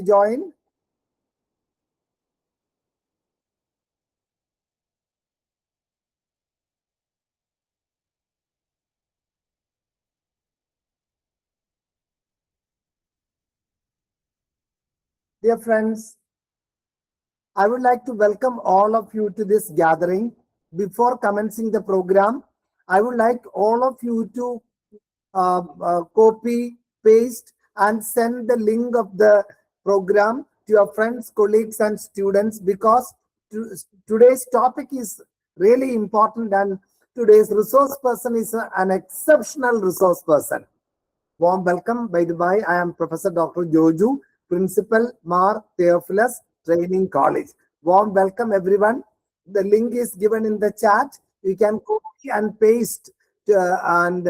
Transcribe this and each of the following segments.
join? Dear friends, I would like to welcome all of you to this gathering. Before commencing the program, I would like all of you to copy, paste, and send the link of the program to your friends, colleagues, and students because today's topic is really important and today's resource person is an exceptional resource person. Warm welcome. By the way, I am Professor Dr. Joju, Principal Mar Theophilus Training College. Warm welcome, everyone. The link is given in the chat. You can copy and paste and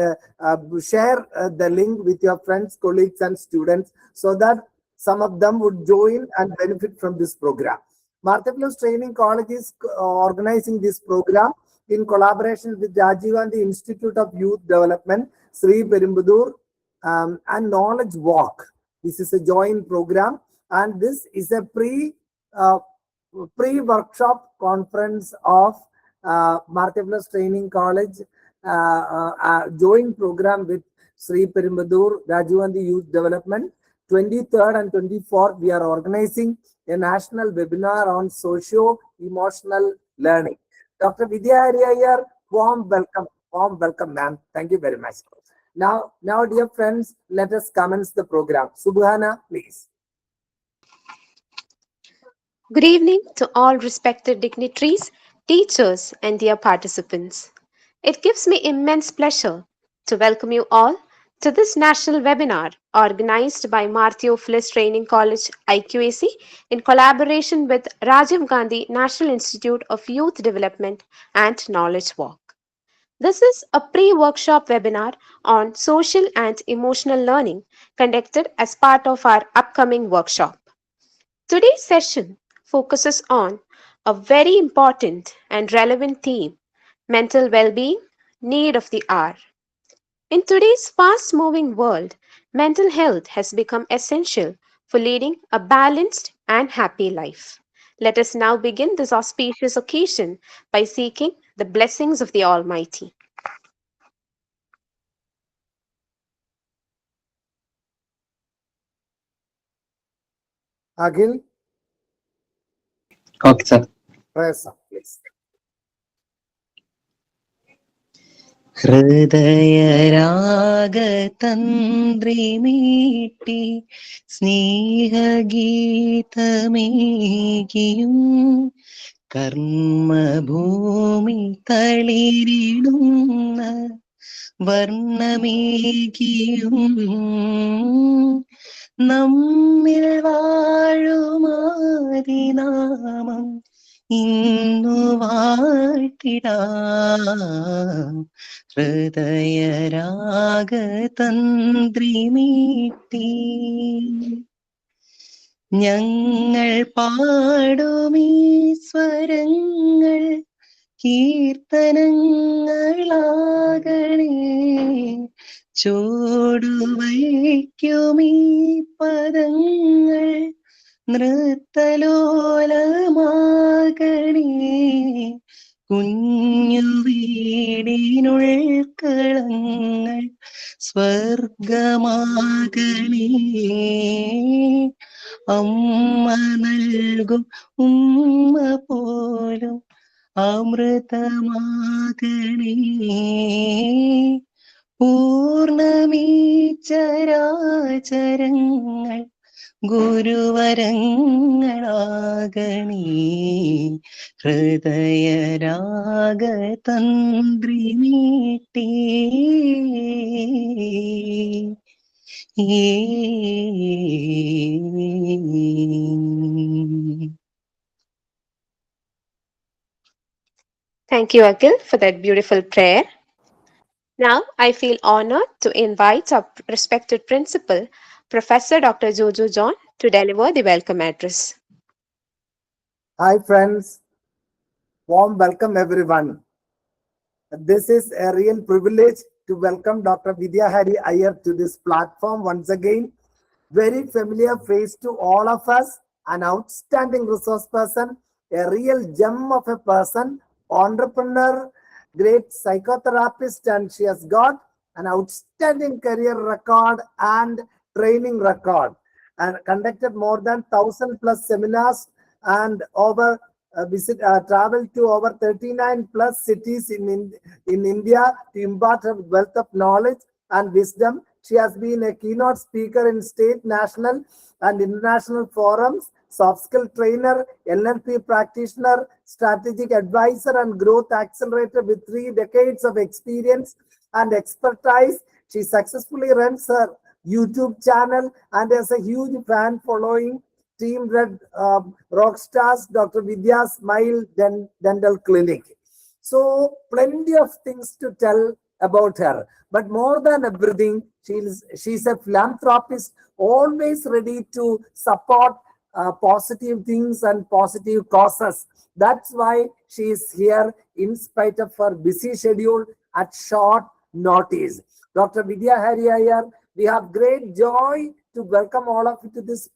share the link with your friends, colleagues, and students so that some of them would join and benefit from this program. Mar Theophilus Training College is organizing this program in collaboration with Rajiv Gandhi Institute of Youth Development, Sri Perumbudur, and Knowledge Walk. This is a joint program, and this is a pre-workshop conference of Mar Theophilus Training College joint program with Sri Perumbudur Rajiv Gandhi Youth Development. 23rd and 24th, we are organizing a national webinar on socio-emotional learning. Dr. Vidya Hari, warm welcome, ma'am. Thank you very much. Now, dear friends, let us commence the program. Subhana, please. Good evening to all respected dignitaries, teachers, and dear participants. It gives me immense pleasure to welcome you all to this national webinar organized by Mar Theophilus Training College IQAC in collaboration with Rajiv Gandhi National Institute of Youth Development and Knowledge Walk. This is a pre-workshop webinar on social and emotional learning conducted as part of our upcoming workshop. Today's session focuses on a very important and relevant theme, mental well-being, need of the hour. In today's fast-moving world, mental health has become essential for leading a balanced and happy life. Let us now begin this auspicious occasion by seeking the blessings of the Almighty. Akhil, Okay, sir. press up, please. ഹൃദയരാഗതന്ത്രിമീട്ടി സ്നേഹഗീതമേകിയും കർമ്മഭൂമി തളിരിടുന്ന വർണ്ണമേകിയും നമ്മിൽ വാഴുമാതിനാമം ഇന്നു വാഴ്ത്തിടാം ഹൃദയരാഗതന്ത്രിമീട്ടി ഞങ്ങൾ പാടുമീ സ്വരങ്ങൾ കീർത്തനങ്ങളാകണേ ചൂടുവയ്ക്കുമീ പദങ്ങൾ നൃത്തലോലമാകണേ കുഞ്ഞു വീടിനുൾക്കളങ്ങൾ സ്വർഗമാകണേ അമ്മ നൽകും ഉമ്മ പോലും അമൃതമാകണേ പൂർണ്ണമീ ചരാചരങ്ങൾ ഗുരുവരങ്ങളാകണേ ഹൃദയരാഗതന്ത്രിമീട്ടി Thank you, Akhil, for that beautiful prayer. Now, I feel honored to invite our respected principal, Professor Dr. Jojo John, to deliver the welcome address. Hi, friends. Warm welcome, everyone. This is a real privilege to welcome Dr. Vidya Hari Iyer to this platform once again. very familiar face to all of us, an outstanding resource person, a real gem of a person, entrepreneur, great psychotherapist, and she has got an outstanding career record and training record, and conducted more than 1,000 plus seminars and over traveled to over 39 plus cities in India to impart her wealth of knowledge and wisdom. She has been a keynote speaker in state, national, and international forums, soft skill trainer, NLP practitioner, strategic advisor, and growth accelerator with 3 decades of experience and expertise. She successfully runs her YouTube channel and has a huge fan following. Team Red Rockstars, Dr. Vidya Smile Dental Clinic. So, plenty of things to tell about her. But more than everything, she's a philanthropist, always ready to support positive things and positive causes. That's why she is here in spite of her busy schedule at short notice. Dr. Vidya Hari Iyer, we have great joy to welcome all of you to this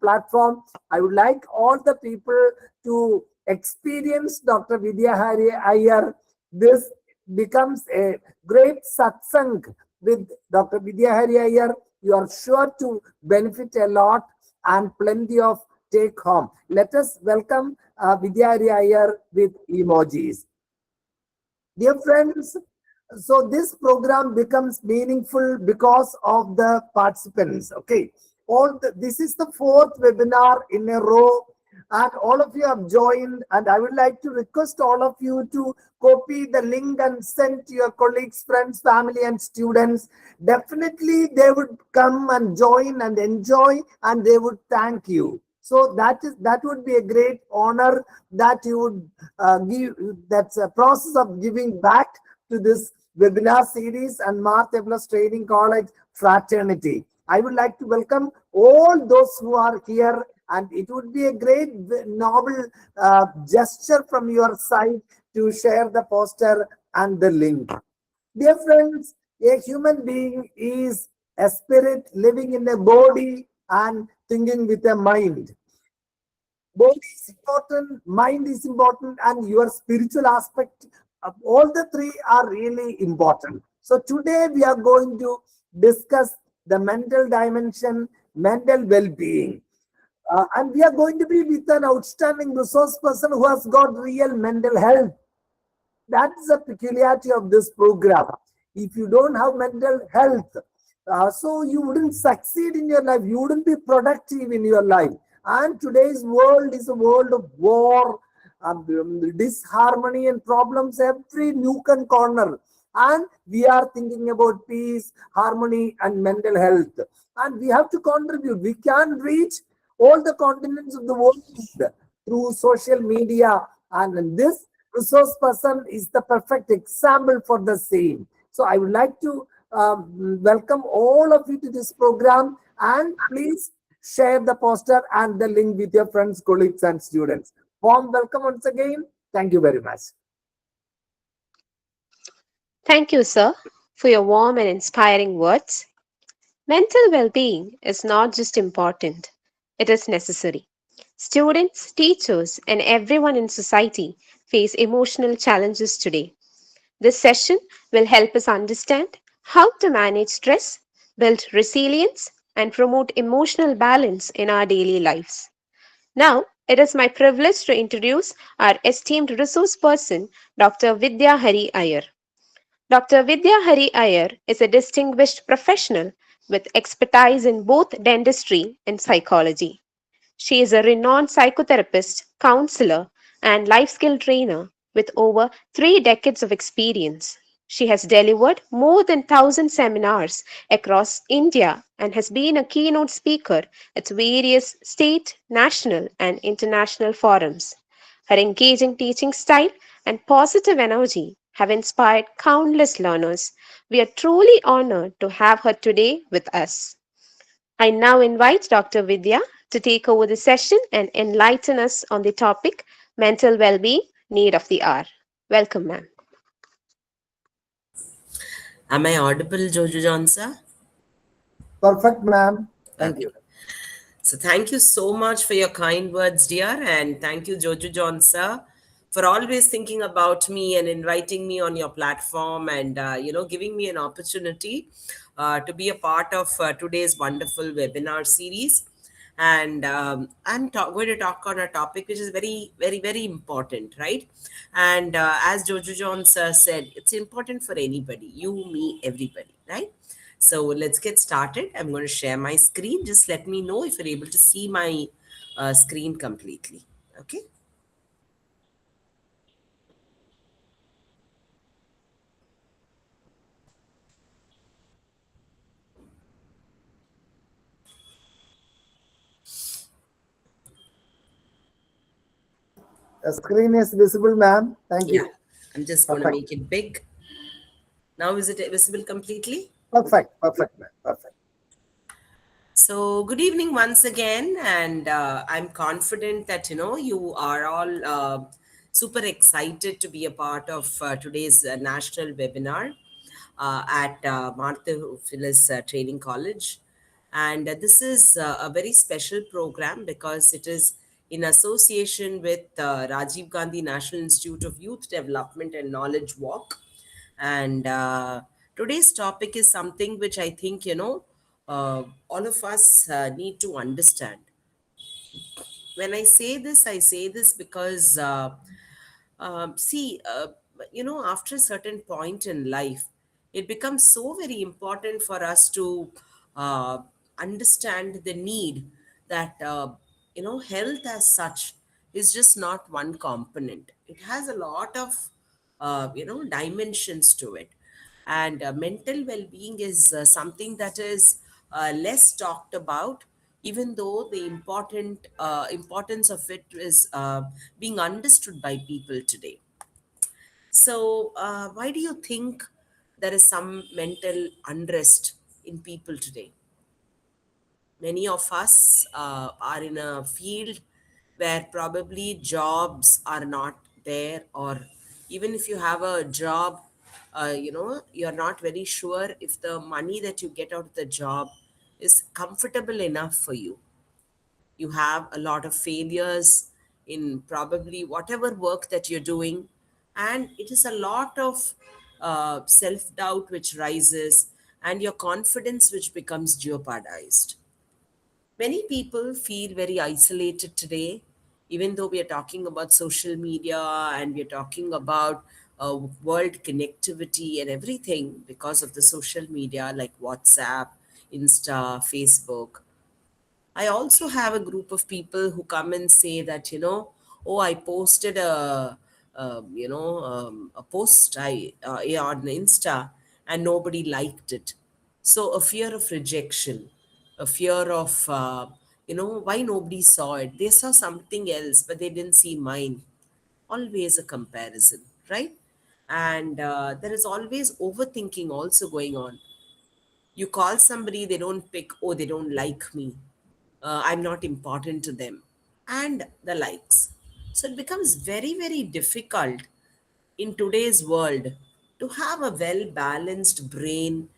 platform. I would like all the people to experience Dr. Vidya Hari Iyer. This becomes a great satsang with Dr. Vidya Hari Iyer. You are sure to benefit a lot and plenty of take home. Let us welcome Vidya Hari Iyer with emojis. Dear friends, so this program becomes meaningful because of the participants. Okay, this is the 4th webinar in a row, and all of you have joined, and I would like to request all of you to copy the link and send to your colleagues, friends, family, and students. Definitely they would come and join and enjoy, and they would thank you. So that would be a great honor that you would give. That's a process of giving back to this webinar series and Martha Plus Training College fraternity. I would like to welcome all those who are here, and it would be a great noble gesture from your side to share the poster and the link. Dear friends, a human being is a spirit living in a body and thinking with a mind. Body is important, mind is important, and your spiritual aspect. All the three are really important. So today we are going to discuss the mental dimension, mental well-being. And we are going to be with an outstanding resource person who has got real mental health. That is the peculiarity of this program. If you don't have mental health, so you wouldn't succeed in your life. You wouldn't be productive in your life. And today's world is a world of war, disharmony and problems every nook and corner. And we are thinking about peace, harmony, and mental health. And we have to contribute. We can reach all the continents of the world through social media. And this resource person is the perfect example for the same. So I would like to welcome all of you to this program, and please share the poster and the link with your friends, colleagues, and students. Warm welcome once again. Thank you very much. Thank you, sir, for your warm and inspiring words. Mental well being is not just important, it is necessary. Students, teachers, and everyone in society face emotional challenges today. This session will help us understand how to manage stress, build resilience, and promote emotional balance in our daily lives. Now, it is my privilege to introduce our esteemed resource person, Dr. Vidya Hari Iyer. Dr. Vidya Hari Iyer is a distinguished professional with expertise in both dentistry and psychology. She is a renowned psychotherapist, counselor, and life skill trainer with over 3 decades of experience. She has delivered more than 1,000 seminars across India and has been a keynote speaker at various state, national, and international forums. Her engaging teaching style and positive energy have inspired countless learners. We are truly honored to have her today with us. I now invite Dr. Vidya to take over the session and enlighten us on the topic mental well being, need of the hour. Welcome, ma'am. Am I audible, Jojo Johnson? Perfect, ma'am. Thank Okay. you. So thank you so much for your kind words, dear, and thank you, Jojo John, sir, for always thinking about me and inviting me on your platform, and giving me an opportunity to be a part of today's wonderful webinar series. And going to talk on a topic which is very, very, very important, right? And as Jojo John sir said, it's important for anybody, you, me, everybody, right? So let's get started. I'm going to share my screen. Just let me know if you're able to see my screen completely. Okay. The screen is visible, ma'am. Thank Yeah. you. I'm just going to Perfect. make it big. Now is it visible completely? Perfect. Perfect, ma'am. Perfect. So, good evening once again, and I'm confident that you are all super excited to be a part of today's national webinar at Martha Phyllis Training College. And this is a very special program because it is in association with Rajiv Gandhi National Institute of Youth Development and Knowledge Walk. And today's topic is something which I think, all of us need to understand. When I say this because, see, after a certain point in life, it becomes so very important for us to uh, understand the need that, health as such is just not one component. It has a lot of, dimensions to it. And mental well-being is something that is less talked about, even though the importance of it is being understood by people today. So why do you think there is some mental unrest in people today? Many of us are in a field where probably jobs are not there, or even if you have a job, you're not very sure if the money that you get out of the job is comfortable enough for you. You have a lot of failures in probably whatever work that you're doing, and it is a lot of self doubt which rises, and your confidence which becomes jeopardized. Many people feel very isolated today, even though we are talking about social media and we are talking about world connectivity and everything because of the social media like WhatsApp, Insta, Facebook. I also have a group of people who come and say that, oh, I posted a post on Insta and nobody liked it. So a fear of rejection, a fear of, why nobody saw it. They saw something else, but they didn't see mine. Always a comparison, right? And there is always overthinking also going on. You call somebody, they don't pick, oh, they don't like me, I'm not important to them, and the likes. So it becomes very, very difficult in today's world to have a well balanced brain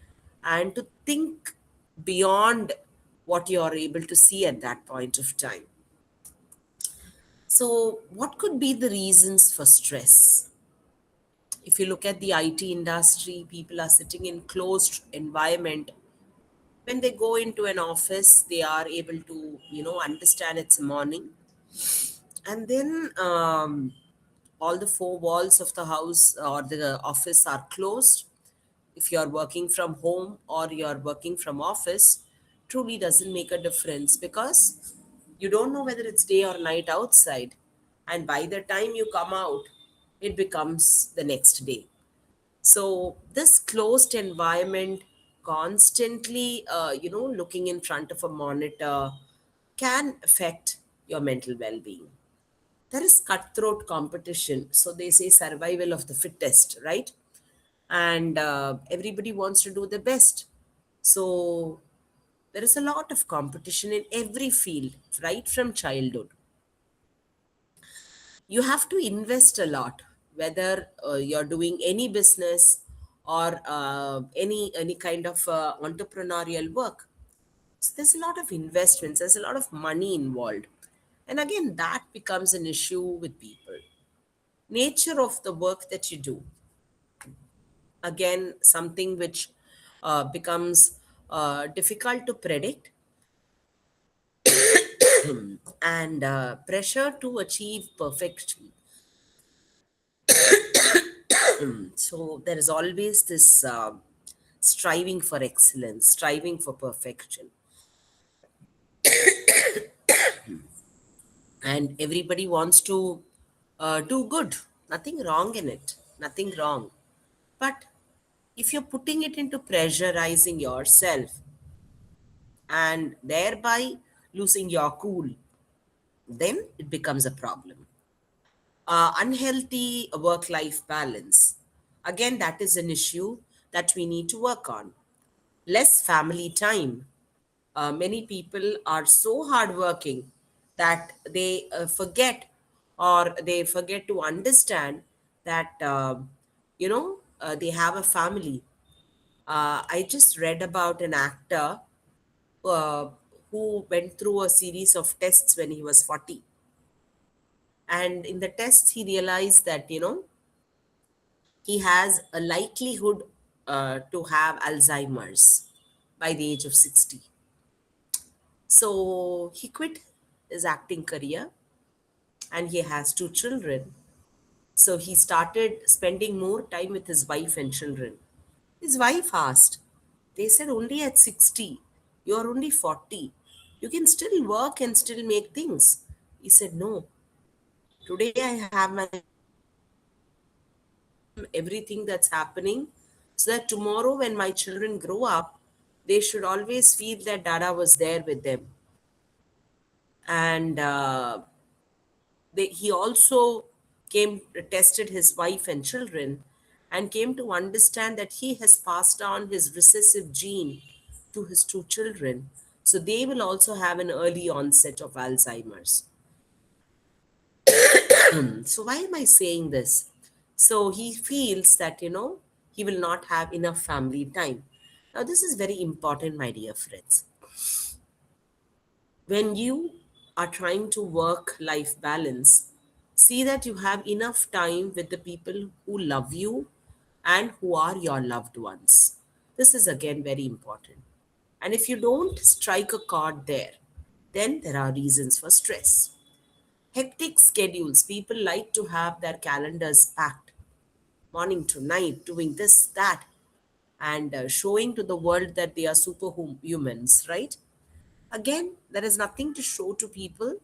and to think beyond what you are able to see at that point of time. So, what could be the reasons for stress? If you look at the IT industry, people are sitting in closed environment. When they go into an office, they are able to understand it's morning, and then all the four walls of the house or the office are closed. If you're working from home or you're working from office, truly doesn't make a difference because you don't know whether it's day or night outside, and by the time you come out, it becomes the next day. So this closed environment, constantly looking in front of a monitor, can affect your mental well-being. There is cutthroat competition, so they say survival of the fittest, right? And everybody wants to do the best. So there is a lot of competition in every field, right from childhood. You have to invest a lot, whether you're doing any business or any kind of entrepreneurial work. So there's a lot of investments, there's a lot of money involved. And again, that becomes an issue with people. Nature of the work that you do, again, something which becomes difficult to predict, and pressure to achieve perfection. So there is always this striving for excellence, striving for perfection, and everybody wants to do good. Nothing wrong in it, nothing wrong. But if you're putting it into pressurizing yourself and thereby losing your cool, then it becomes a problem. Unhealthy work life balance. Again, that is an issue that we need to work on. Less family time. Many people are so hardworking that they forget, or they forget to understand that, they have a family. I just read about an actor uh, who went through a series of tests when he was 40. And in the tests, he realized that, he has a likelihood to have Alzheimer's by the age of 60. So he quit his acting career, and he has two children. So he started spending more time with his wife and children. His wife asked, they said, only at 60, you're only 40. You can still work and still make things. He said, no, today I have my everything that's happening, so that tomorrow when my children grow up, they should always feel that Dada was there with them. And he also came tested his wife and children, and came to understand that he has passed on his recessive gene to his two children, so they will also have an early onset of Alzheimer's. So why am I saying this? So he feels that, he will not have enough family time. Now this is very important, my dear friends. When you are trying to work life balance, see that you have enough time with the people who love you and who are your loved ones. This is again very important. And if you don't strike a chord there, then there are reasons for stress. Hectic schedules, people like to have their calendars packed, morning to night, doing this, that, and showing to the world that they are superhumans, right? Again, there is nothing to show to people.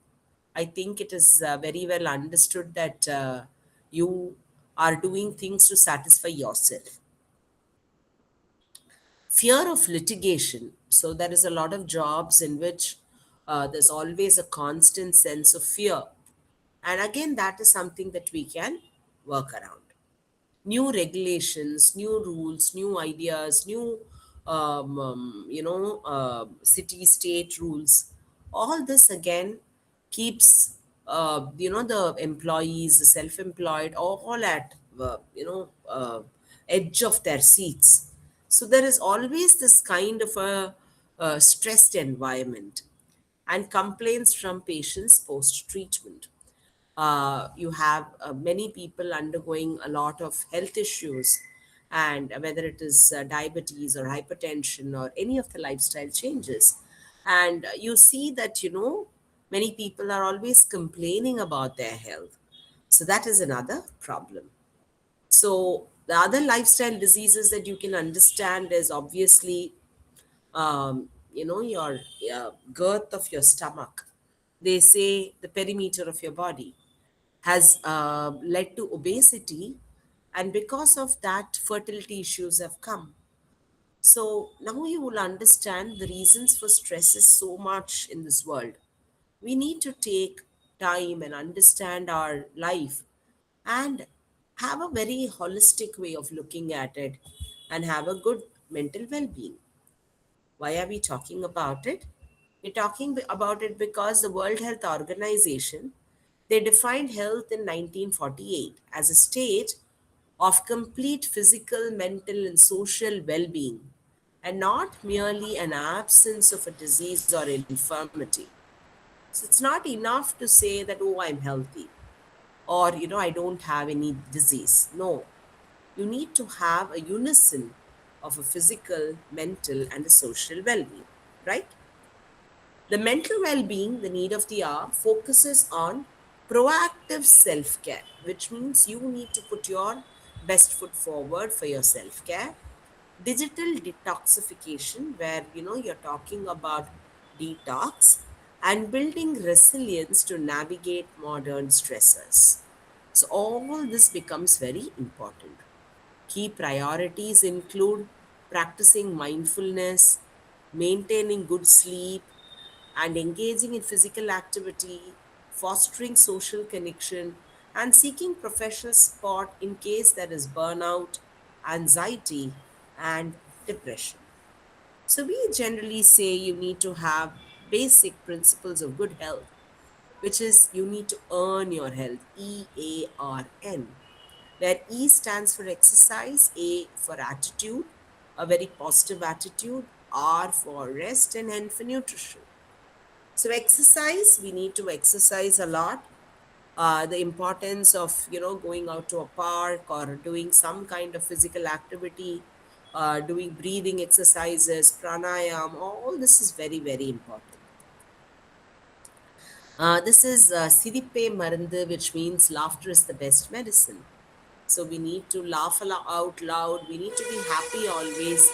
I think it is very well understood that you are doing things to satisfy yourself. Fear of litigation. So, there is a lot of jobs in which there's always a constant sense of fear. And again, that is something that we can work around. New regulations, new rules, new ideas, new city state rules. All this again keeps the employees, the self-employed, all at edge of their seats. So there is always this kind of a stressed environment, and complaints from patients post treatment. You have many people undergoing a lot of health issues, and whether it is diabetes or hypertension or any of the lifestyle changes. And you see that, many people are always complaining about their health. So that is another problem. So the other lifestyle diseases that you can understand is obviously, your girth of your stomach. They say the perimeter of your body has led to obesity, and because of that, fertility issues have come. So now you will understand the reasons for stress is so much in this world. We need to take time and understand our life, and have a very holistic way of looking at it, and have a good mental well-being. Why are we talking about it? We're talking about it because the World Health Organization, they defined health in 1948 as a state of complete physical, mental, and social well-being, and not merely an absence of a disease or infirmity. So it's not enough to say that, oh, I'm healthy, or, I don't have any disease. No, you need to have a unison of a physical, mental, and a social well being, right? The mental well being, the need of the hour, focuses on proactive self care, which means you need to put your best foot forward for your self care. Digital detoxification, where you're talking about detox and building resilience to navigate modern stressors. So, all this becomes very important. Key priorities include practicing mindfulness, maintaining good sleep, and engaging in physical activity, fostering social connection, and seeking professional support in case there is burnout, anxiety, and depression. So, we generally say you need to have basic principles of good health, which is you need to earn your health, EARN, where E stands for exercise, A for attitude, a very positive attitude, R for rest, and N for nutrition. So, exercise, we need to exercise a lot. The importance of going out to a park or doing some kind of physical activity, doing breathing exercises, pranayam, all this is very very important. This is Siripe Marandu, which means laughter is the best medicine. So we need to laugh out loud. We need to be happy always.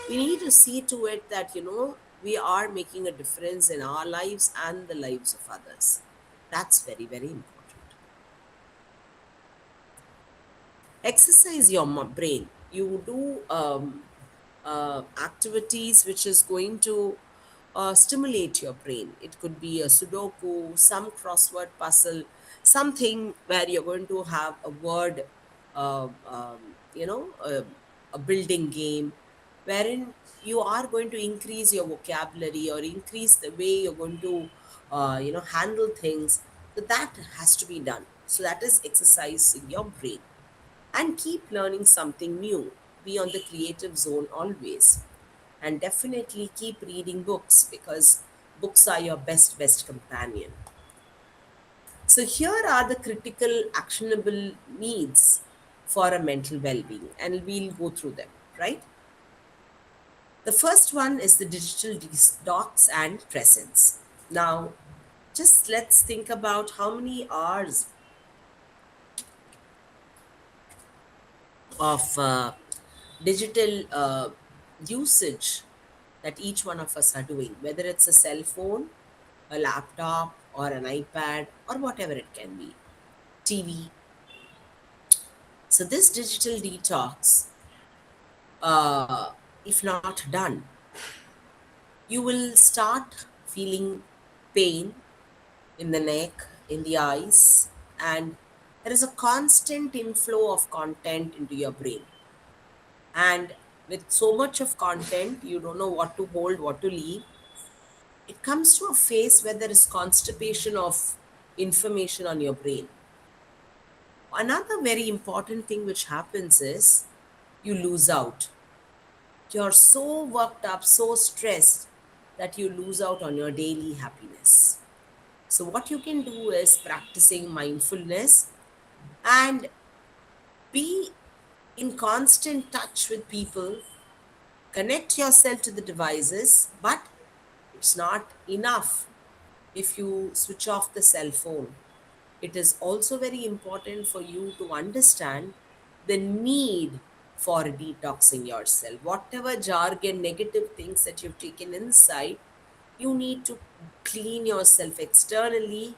We need to see to it that, we are making a difference in our lives and the lives of others. That's very, very important. Exercise your brain. You do activities which is going to stimulate your brain. It could be a sudoku, some crossword puzzle, something where you're going to have a word, uh, um, you know a, a building game, wherein you are going to increase your vocabulary or increase the way you're going to handle things. So that has to be done. So that is exercising your brain. And keep learning something new. Be on the creative zone always. And definitely keep reading books, because books are your best companion. So here are the critical actionable needs for a mental well-being, and we'll go through them, right? The first one is the digital detox and presence. Now, just let's think about how many hours of digital usage that each one of us are doing, whether it's a cell phone, a laptop, or an iPad, or whatever it can be, TV. So, this digital detox, uh, if not done, you will start feeling pain in the neck, in the eyes, and there is a constant inflow of content into your brain. And with so much of content, you don't know what to hold, what to leave. It comes to a phase where there is constipation of information on your brain. Another very important thing which happens is you lose out. You're so worked up, so stressed that you lose out on your daily happiness. So, what you can do is practicing mindfulness and be in constant touch with people. Connect yourself to the devices, but it's not enough if you switch off the cell phone. It is also very important for you to understand the need for detoxing yourself. Whatever jargon, negative things that you've taken inside, you need to clean yourself externally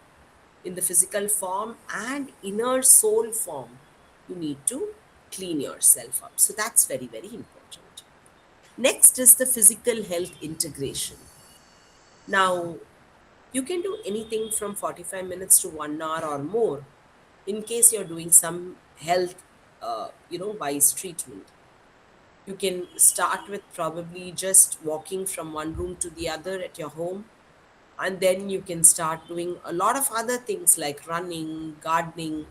in the physical form and inner soul form. You need to clean yourself up. So that's very, very important. Next is the physical health integration. Now, you can do anything from 45 minutes to 1 hour or more in case you're doing some health, wise treatment. You can start with probably just walking from one room to the other at your home, and then you can start doing a lot of other things like running, gardening,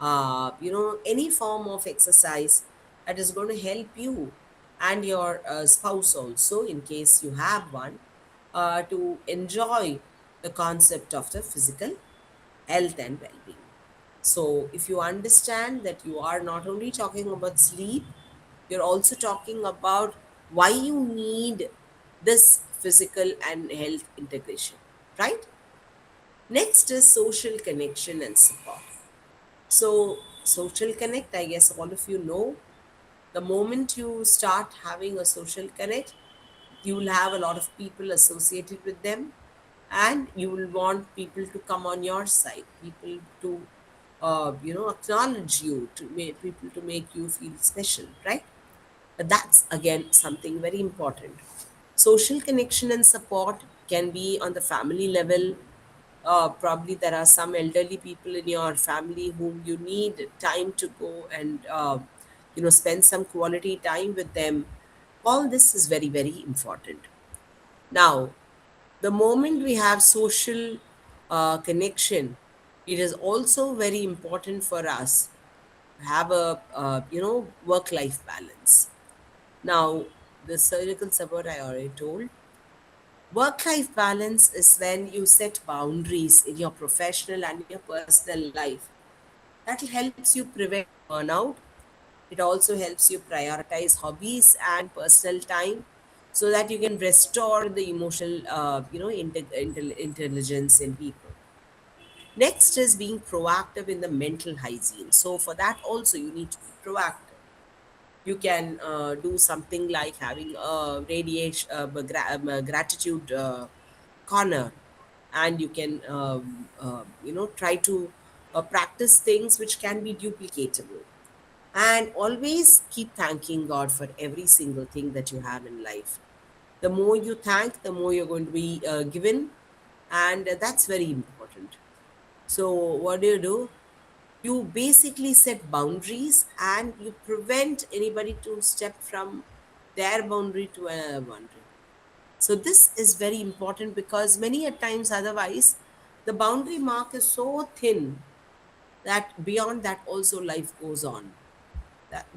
any form of exercise that is going to help you and your spouse also, in case you have one, to enjoy the concept of the physical health and well being. So, if you understand that you are not only talking about sleep, you're also talking about why you need this physical and health integration, right? Next is social connection and support. So, social connect, I guess all of you know, the moment you start having a social connect, you will have a lot of people associated with them, and you will want people to come on your side, people to acknowledge you, to make people to make you feel special, right? But that's again something very important. Social connection and support can be on the family level. Probably there are some elderly people in your family whom you need time to go and spend some quality time with them. All this is very very important. Now, the moment we have social connection, it is also very important for us to have a work life balance. Now, the surgical support I already told. Work life balance is when you set boundaries in your professional and your personal life. That helps you prevent burnout. It also helps you prioritize hobbies and personal time so that you can restore the emotional, intelligence in people. Next is being proactive in the mental hygiene. So for that also you need to be proactive. You can do something like having a radiation gratitude corner, and you can try to practice things which can be duplicatable, and always keep thanking God for every single thing that you have in life. The more you thank, the more you're going to be given, and that's very important. So what do? You basically set boundaries and you prevent anybody to step from their boundary to another boundary. So this is very important because many a times otherwise the boundary mark is so thin that beyond that also life goes on.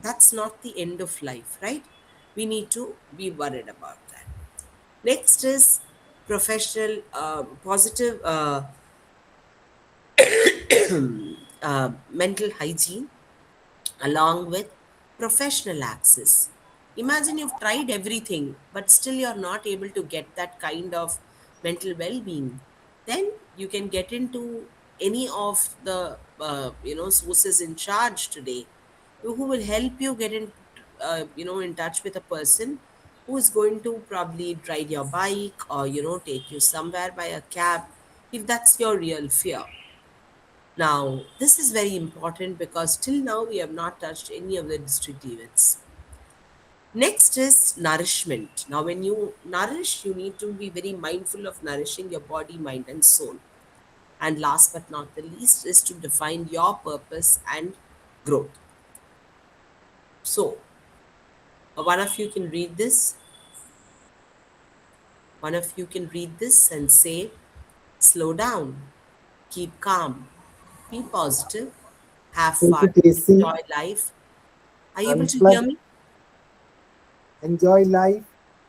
That's not the end of life, right? We need to be worried about that. Next is professional positive mental hygiene along with professional access. Imagine you've tried everything, but still you're not able to get that kind of mental well being. Then you can get into any of the sources in charge today who will help you get in touch with a person who is going to probably ride your bike or take you somewhere by a cab if that's your real fear. Now, this is very important because till now we have not touched any of the district events. Next is nourishment. Now, when you nourish, you need to be very mindful of nourishing your body, mind, and soul. And last but not the least is to define your purpose and growth. So, one of you can read this. One of you can read this and say, slow down, keep calm, be positive, have Take fun, it easy, enjoy life. Are you able to hear unplug, me? enjoy life,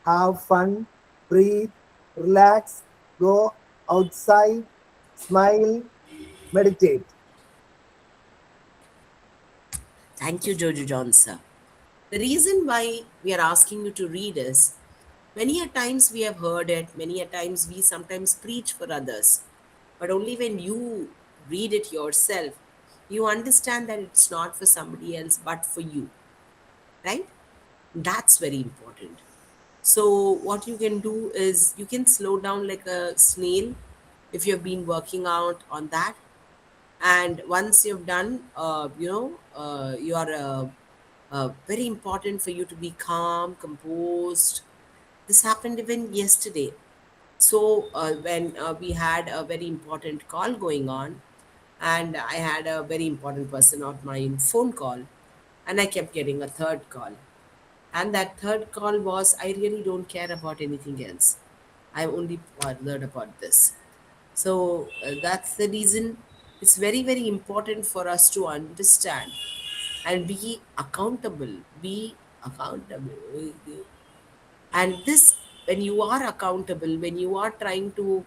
have fun, breathe, relax, go outside, smile, meditate. Thank you, Jojo Johnson. The reason why we are asking you to read is many a times we have heard it, many a times we sometimes preach for others, but only when you read it yourself, you understand that it's not for somebody else but for you, right? That's very important. So, what you can do is you can slow down like a snail if you've been working out on that. And once you've done you are very important for you to be calm, composed. This happened even yesterday. So when we had a very important call going on, and I had a very important person on my phone call, and I kept getting a third call, and that third call was, I really don't care about anything else, I'm only bothered about this. So that's the reason it's very, very important for us to understand and be accountable, be Accountable. And this, when you are accountable, when you are trying to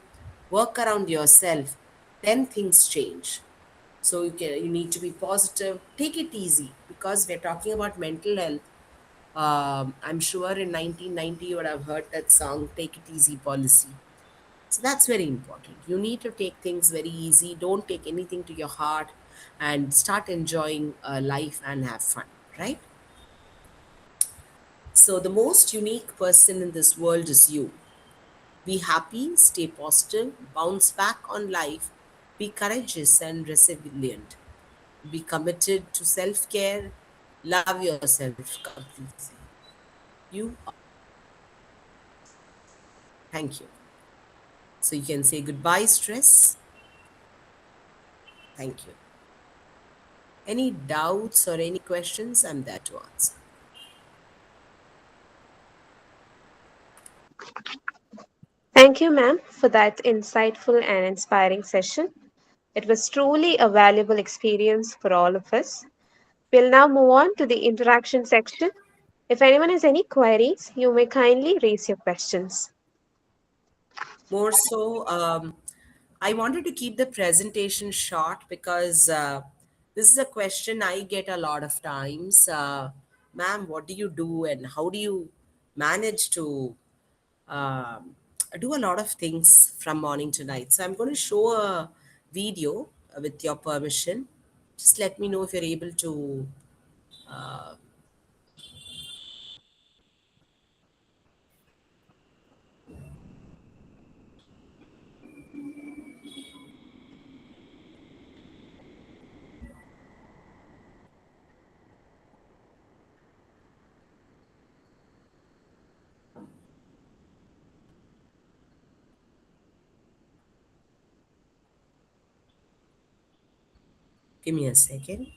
work around yourself, then things change. So you need to be positive, take it easy, because we're talking about mental health. I'm sure in 1990 you would have heard that song, Take It Easy Policy. So that's very important. You need to take things very easy, don't take anything to your heart, and start enjoying life and have fun, right? So the most unique person in this world is you. Be happy, stay positive, bounce back on life, be courageous and resilient, be committed to self care, love yourself completely. You are. Thank you. So you can say goodbye, stress. Thank you. Any doubts or any questions, I'm there to answer. Thank you, ma'am, for that insightful and inspiring session. It was truly a valuable experience for all of us. We'll now move on to the interaction section. If anyone has any queries, you may kindly raise your questions. More so, I wanted to keep the presentation short because this is a question I get a lot of times. Ma'am, what do you do and how do you manage to um, do a lot of things from morning to night? So I'm going to show a video with your permission. Just let me know if you're able to. Give me a second.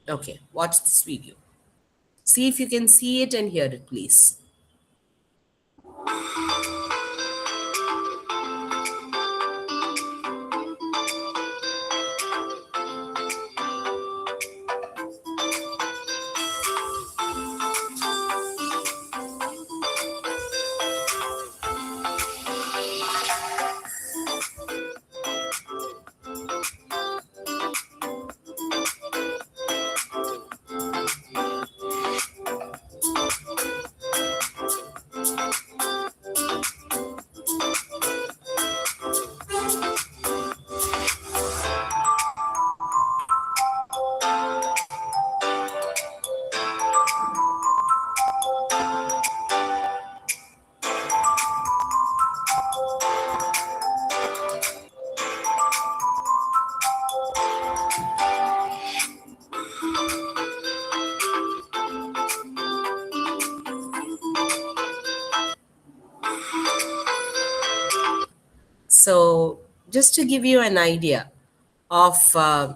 Okay, watch this video. See if you can see it and hear it, please. So, just to give you an idea of, are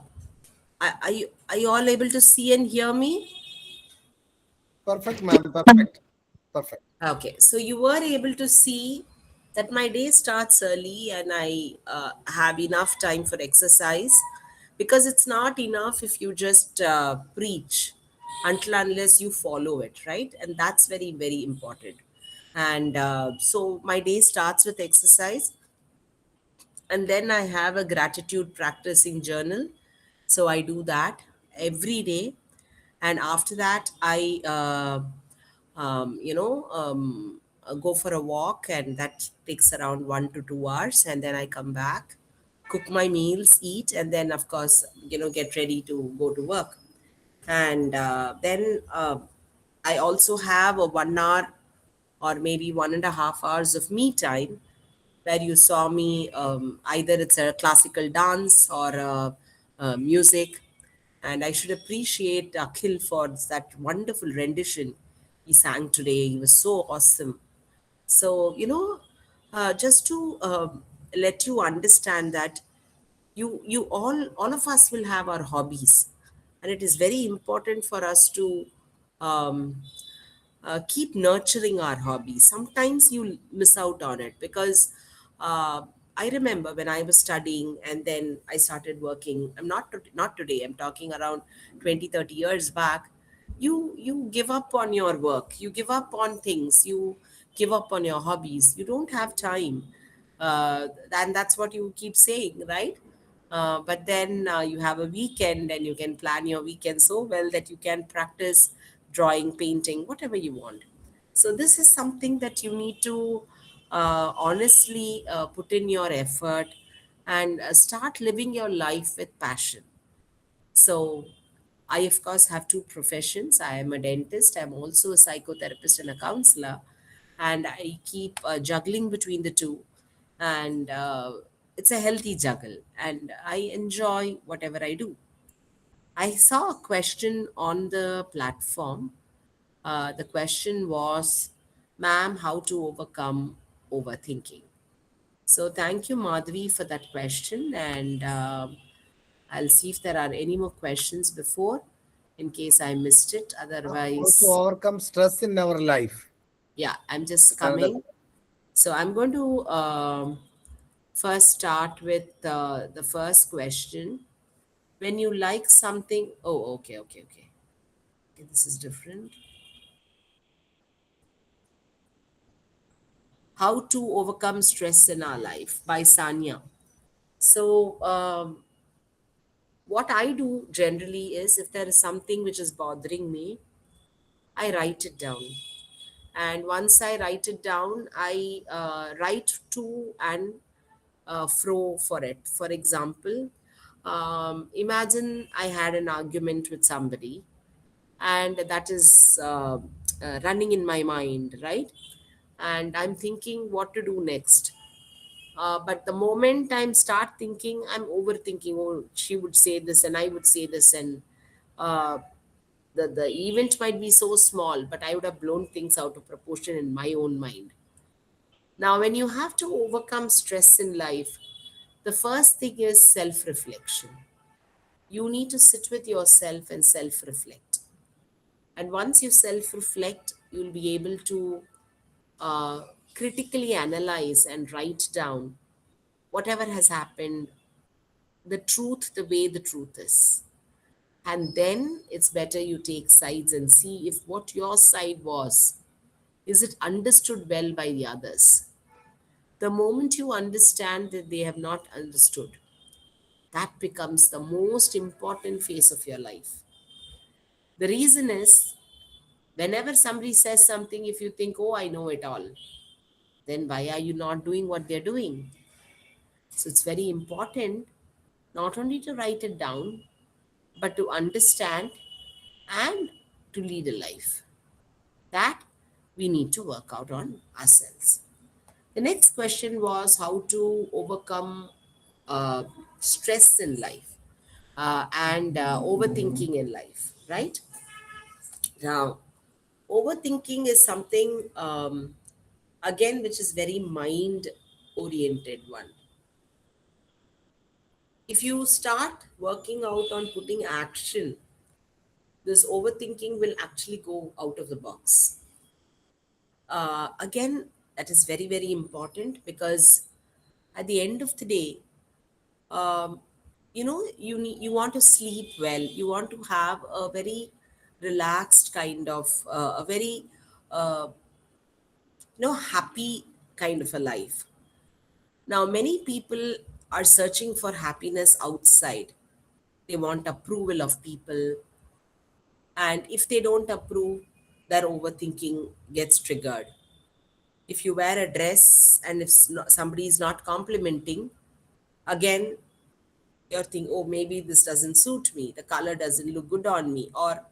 you all able to see and hear me? Perfect, ma'am. Perfect. Perfect. Okay, so you were able to see that my day starts early and I have enough time for exercise, because it's not enough if you just preach until unless you follow it, right? And that's very, very important. And so my day starts with exercise, and then I have a gratitude practicing journal. So I do that every day. And after that, I go for a walk, and that takes around 1 to 2 hours, and then I come back, cook my meals, eat, and then of course, get ready to go to work. And then I also have a 1 hour or maybe 1.5 hours of me time, where you saw me, either it's a classical dance or music. And I should appreciate Akhil for that wonderful rendition he sang today. He was so awesome. So, just to let you understand that all of us will have our hobbies, and it is very important for us to um, keep nurturing our hobbies. Sometimes you miss out on it because uh, I remember when I was studying and then I started working. I'm not today. I'm talking around 20, 30 years back. You give up on your work. You give up on things. You give up on your hobbies. You don't have time, and that's what you keep saying, right? But then you have a weekend and you can plan your weekend so well that you can practice drawing, painting, whatever you want. So, this is something that you need to honestly put in your effort and start living your life with passion. So, I, of course, have two professions. I am a dentist, I'm also a psychotherapist and a counselor, and I keep juggling between the two. And it's a healthy juggle, and I enjoy whatever I do. I saw a question on the platform. The question was, ma'am, how to overcome overthinking? So, thank you, Madhvi, for that question. And I'll see if there are any more questions before, in case I missed it. How to Otherwise, overcome stress in our life. yeah, I'm just Another. coming. So, I'm going to first start with the first question. When you like something, oh, okay, this is different. How to overcome stress in our life by Sanya. So, what I do generally is, if there is something which is bothering me, I write it down. And once I write it down, I write to and fro for it. For example, imagine I had an argument with somebody, and that is running in my mind, right? And I'm thinking what to do next. But the moment I'm start thinking, I'm overthinking. Oh, she would say this, and I would say this, and uh, the event might be so small, but I would have blown things out of proportion in my own mind. Now, when you have to overcome stress in life, the first thing is self reflection. You need to sit with yourself and self reflect. And once you self reflect, you'll be able to uh, critically analyze and write down whatever has happened, the truth, the way the truth is. And then it's better you take sides and see if what your side was, is it understood well by the others. The moment you understand that they have not understood, that becomes the most important phase of your life. The reason is, whenever somebody says something, if you think, oh, I know it all, then why are you not doing what they're doing? So it's very important not only to write it down, but to understand and to lead a life. That we need to work out on ourselves. The next question was how to overcome uh, stress in life and overthinking in life, right? Now, overthinking is something, again, which is very mind oriented one. If you start working out on putting action, this overthinking will actually go out of the box. Again, that is very, very important, because at the end of the day, um, you want to sleep well, you want to have a very relaxed kind of a very uh, happy kind of a life. Now, many people are searching for happiness outside. They want approval of people, and if they don't approve, their overthinking gets triggered. If you wear a dress and if somebody is not complimenting, again, you're thinking, oh, maybe this doesn't suit me, the color doesn't look good on me, or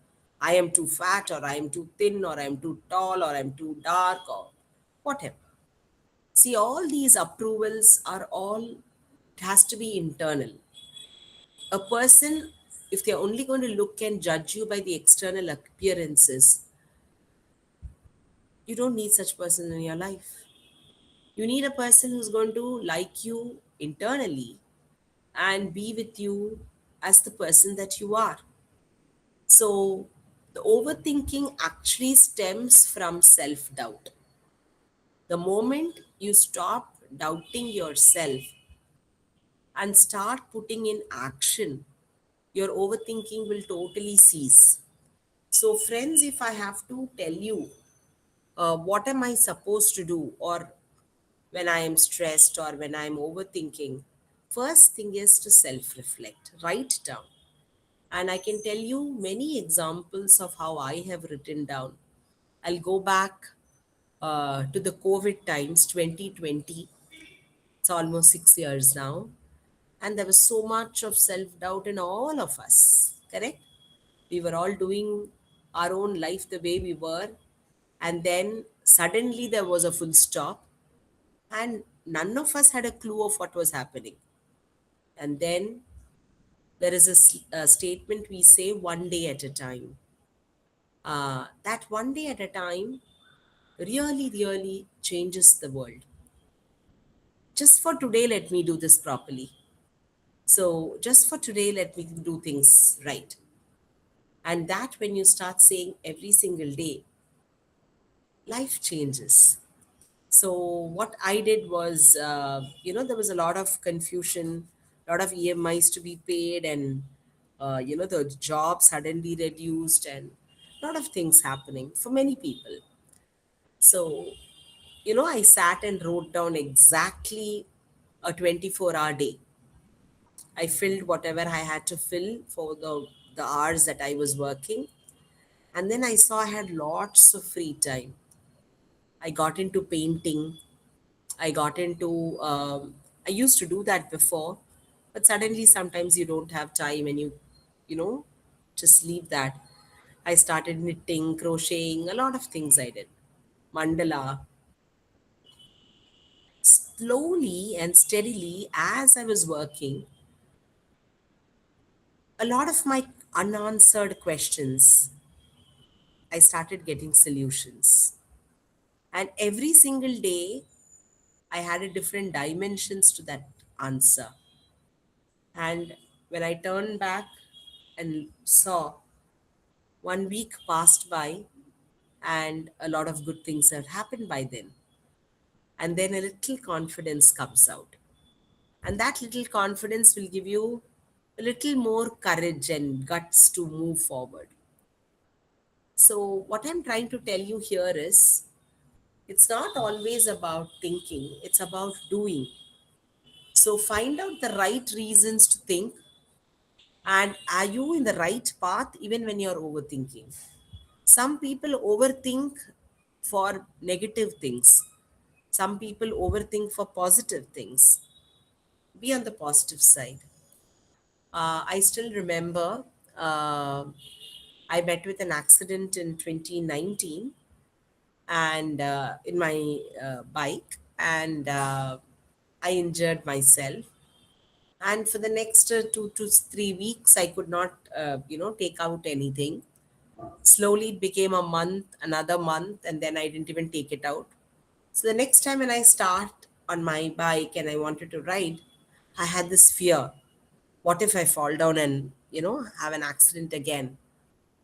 I am too fat, or I am too thin, or I'm too tall, or I'm too dark, or whatever. See, all these approvals are all, it has to be internal. A person, if they're only going to look and judge you by the external appearances, you don't need such person in your life. You need a person who's going to like you internally and be with you as the person that you are. So, the overthinking actually stems from self doubt. The moment you stop doubting yourself and start putting in action, your overthinking will totally cease. So, friends, if I have to tell you what am I supposed to do, or when I am stressed or when I am overthinking, first thing is to self reflect, write down. And I can tell you many examples of how I have written down. I'll go back to the COVID times, 2020. It's almost 6 years now. And there was so much of self doubt in all of us, correct? We were all doing our own life the way we were. And then suddenly there was a full stop, and none of us had a clue of what was happening. And then there is a statement we say, one day at a time. That one day at a time really, really changes the world. Just for today, let me do this properly. So, just for today, let me do things right. And that, when you start saying every single day, life changes. So, what I did was, there was a lot of confusion, a lot of EMIs to be paid, and, the job suddenly reduced, and a lot of things happening for many people. So, I sat and wrote down exactly a 24-hour day. I filled whatever I had to fill for the hours that I was working. And then I saw I had lots of free time. I got into painting. I got into, I used to do that before, but suddenly sometimes you don't have time and you know, just leave that. I started knitting, crocheting, a lot of things I did. Mandala. Slowly and steadily, as I was working, a lot of my unanswered questions, I started getting solutions. And every single day, I had a different dimensions to that answer. And when I turned back and saw, 1 week passed by, and a lot of good things have happened by then. And then a little confidence comes out. And that little confidence will give you a little more courage and guts to move forward. So, what I'm trying to tell you here is, it's not always about thinking, it's about doing. So, find out the right reasons to think, and are you in the right path even when you're overthinking? Some people overthink for negative things, some people overthink for positive things. Be on the positive side. I still remember uh, I met with an accident in 2019, and in my bike, and I injured myself. And for the next 2 to 3 weeks, I could not, take out anything. Slowly, it became a month, another month, and then I didn't even take it out. So the next time when I start on my bike and I wanted to ride, I had this fear. What if I fall down and, have an accident again?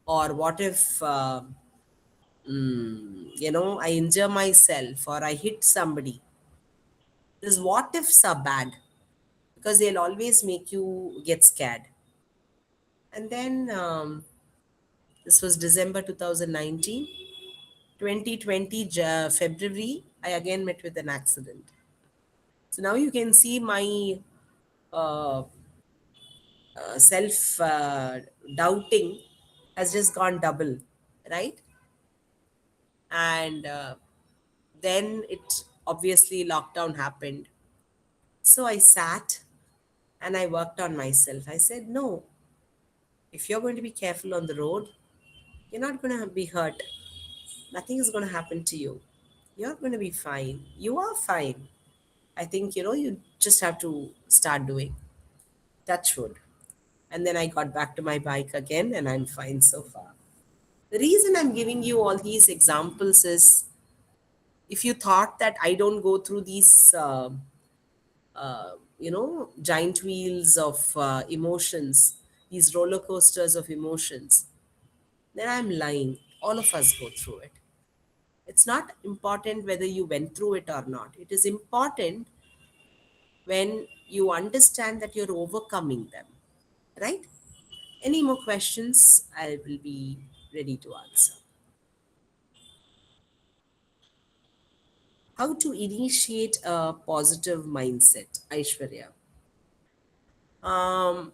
Or what if, I injure myself or I hit somebody? These what ifs are bad because they'll always make you get scared. And then this was December 2019. 2020 February, I again met with an accident. So now you can see my uh, self doubting has just gone double, right? And then it obviously lockdown happened. So I sat and I worked on myself. I said, no, if you're going to be careful on the road, you're not going to be hurt. Nothing is going to happen to you. You're going to be fine. You are fine. I think, you just have to start doing. Touch wood. And then I got back to my bike again and I'm fine so far. The reason I'm giving you all these examples is if you thought that I don't go through these, giant wheels of emotions, these roller coasters of emotions, then I'm lying. All of us go through it. It's not important whether you went through it or not. It is important when you understand that you're overcoming them, right? Any more questions? I will be ready to answer. How to initiate a positive mindset, Aishwarya? Um,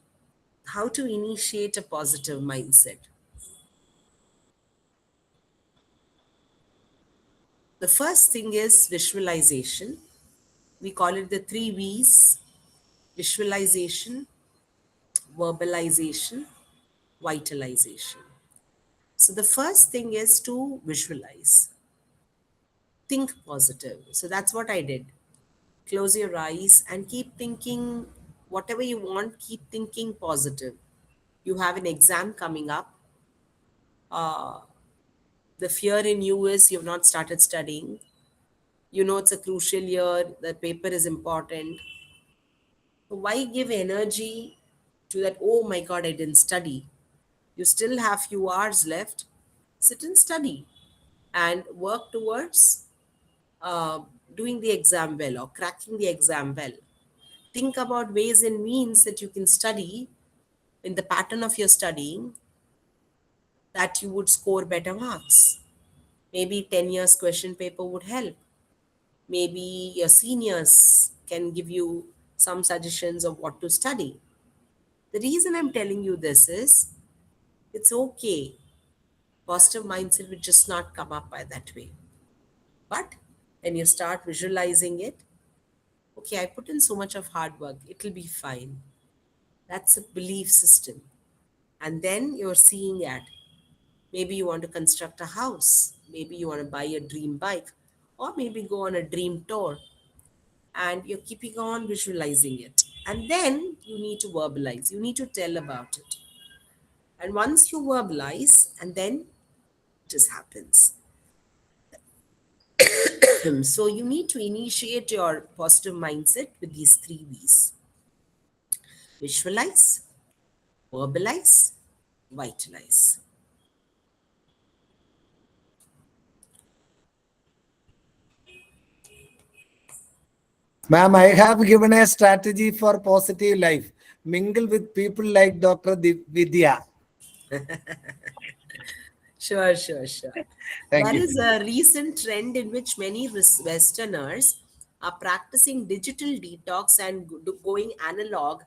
how to initiate a positive mindset? The first thing is visualization. We call it the three V's: visualization, verbalization, vitalization. So the first thing is to visualize, think positive. So that's what I did. Close your eyes and keep thinking whatever you want, keep thinking positive. You have an exam coming up. Uh, the fear in you is you've not started studying. You know it's a crucial year, the paper is important. So why give energy to that? Oh my God, I didn't study. You still have few hours left. Sit and study and work towards uh, doing the exam well or cracking the exam well. Think about ways and means that you can study in the pattern of your studying that you would score better marks. Maybe 10 years question paper would help. Maybe your seniors can give you some suggestions of what to study. The reason I'm telling you this is it's okay. Positive mindset will just not come up by that way. But when you start visualizing it, okay, I put in so much of hard work, it'll be fine. That's a belief system. And then you're seeing at maybe you want to construct a house, maybe you want to buy a dream bike, or maybe go on a dream tour, and you're keeping on visualizing it. And then you need to verbalize, you need to tell about it. And once you verbalize, and then it just happens. So you need to initiate your positive mindset with these three V's: visualize, verbalize, vitalize. Ma'am, I have given a strategy for positive life. Mingle with people like Dr. Vidya. Sure, sure, sure. Thank There you. is a recent trend in which many Westerners are practicing digital detox and going analog,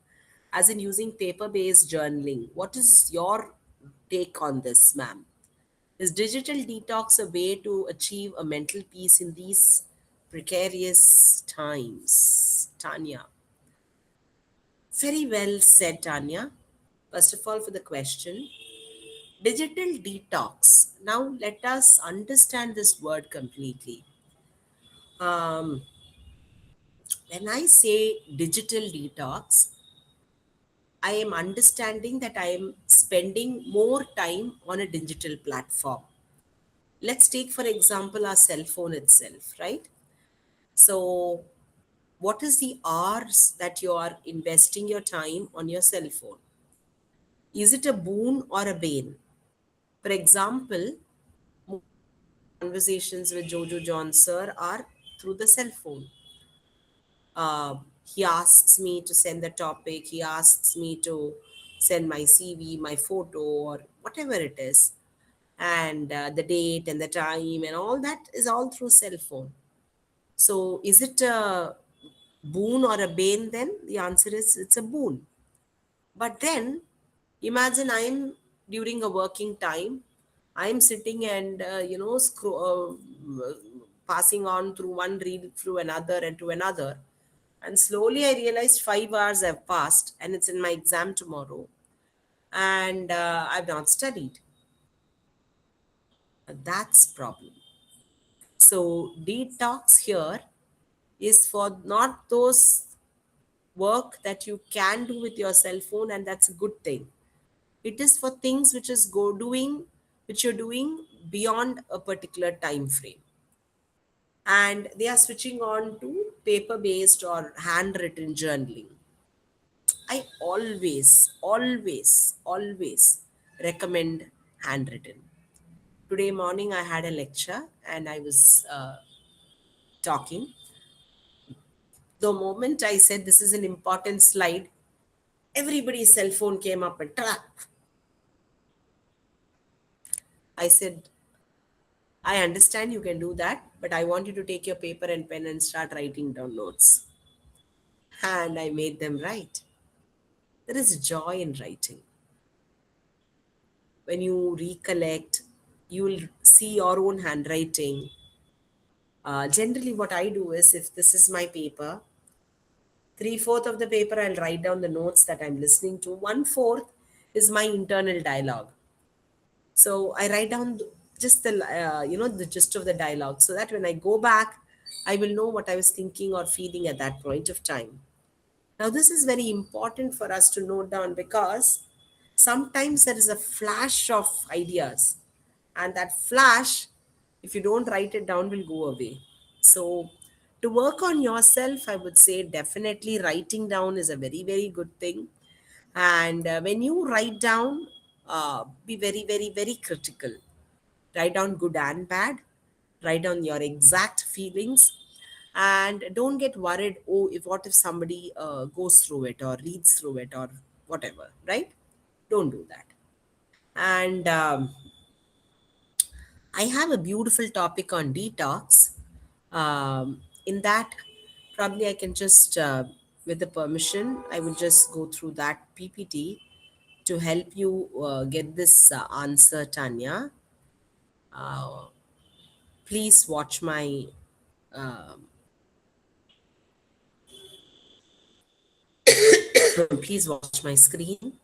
as in using paper based journaling. What is your take on this, ma'am? Is digital detox a way to achieve a mental peace in these precarious times? Tanya. Very well said, Tanya. First of all, for the question, digital detox. Now, let us understand this word completely. Um, when I say digital detox, I am understanding that I am spending more time on a digital platform. Let's take, for example, our cell phone itself, right? So, what is the hours that you are investing your time on your cell phone? Is it a boon or a bane? For example, conversations with Jojo John Sir are through the cell phone. He asks me to send the topic, he asks me to send my CV, my photo, or whatever it is, and the date and the time, and all that is all through cell phone. So, is it a boon or a bane then? The answer is it's a boon. But then imagine I'm during a working time, I'm sitting and passing on through one reel through another and to another, and slowly I realized 5 hours have passed, and it's in my exam tomorrow, and I've not studied. That's problem. So detox here is for not those work that you can do with your cell phone, and that's a good thing. It is for things which you're doing beyond a particular time frame, and they are switching on to paper based or handwritten journaling. I always recommend handwritten. Today morning I had a lecture and I was talking. The moment I said this is an important slide, everybody's cell phone came up and I said, I understand you can do that, but I want you to take your paper and pen and start writing down notes. And I made them write. There is joy in writing. When you recollect, you will see your own handwriting. Generally, what I do is if this is my paper, three-fourth of the paper I'll write down the notes that I'm listening to. One-fourth is my internal dialogue. So I write down just the gist of the dialogue, so that when I go back, I will know what I was thinking or feeling at that point of time. Now, this is very important for us to note down because sometimes there is a flash of ideas, and that flash, if you don't write it down, will go away. So, to work on yourself, I would say definitely writing down is a very, very good thing. And when you write down, be very, very, very critical. Write down good and bad, write down your exact feelings, and don't get worried, oh, if what if somebody goes through it or reads through it or whatever, right? Don't do that. And I have a beautiful topic on detox. In that, probably I can just, with the permission, I will just go through that PPT to help you get this answer, Tanya. Uh, Please watch my please watch my screen.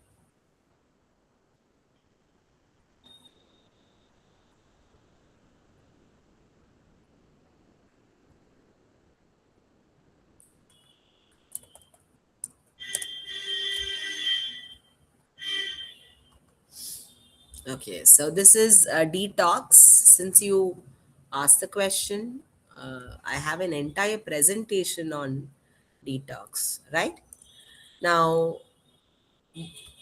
Okay, so this is a detox. Since you asked the question, I have an entire presentation on detox, right? Now,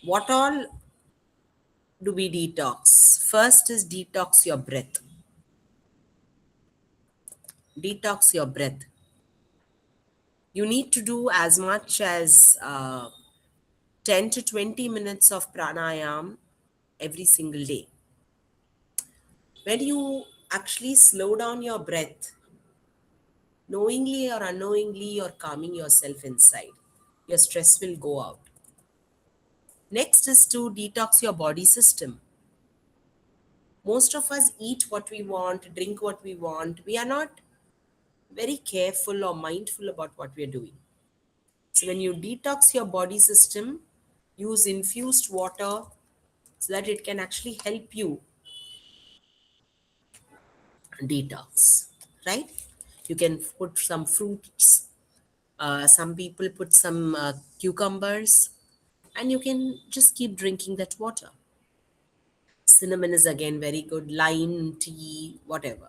what all do we detox? First is detox your breath. Detox your breath. You need to do as much as 10 to 20 minutes of pranayam every single day. When you actually slow down your breath, knowingly or unknowingly, you're calming yourself inside. Your stress will go out. Next is to detox your body system. Most of us eat what we want, drink what we want. We are not very careful or mindful about what we are doing. So, when you detox your body system, use infused water so that it can actually help you detox, right? You can put some fruits. Some people put some cucumbers, and you can just keep drinking that water. Cinnamon is again very good, lime, tea, whatever,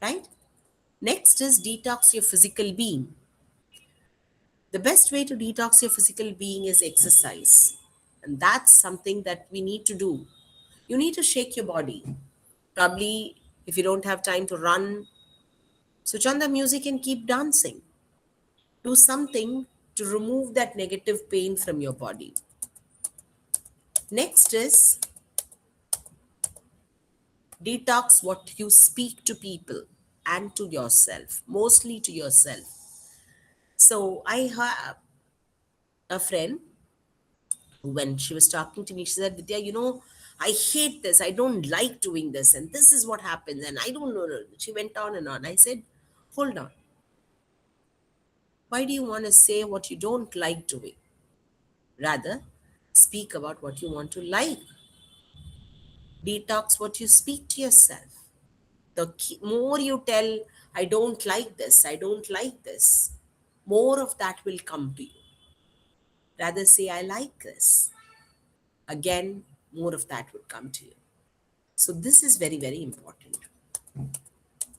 right? Next is detox your physical being. The best way to detox your physical being is exercise. And that's something that we need to do. You need to shake your body. Probably, if you don't have time to run, switch on the music and keep dancing. Do something to remove that negative pain from your body. Next is detox what you speak to people and to yourself, mostly to yourself. So I have a friend When she was talking to me, she said, Vidya, I hate this. I don't like doing this. And this is what happens. And I don't know. She went on and on. I said, hold on. Why do you want to say what you don't like doing? Rather, speak about what you want to like. Detox what you speak to yourself. More you tell, I don't like this, I don't like this, more of that will come to you. Rather say, I like this. Again, more of that would come to you. So, this is very, very important.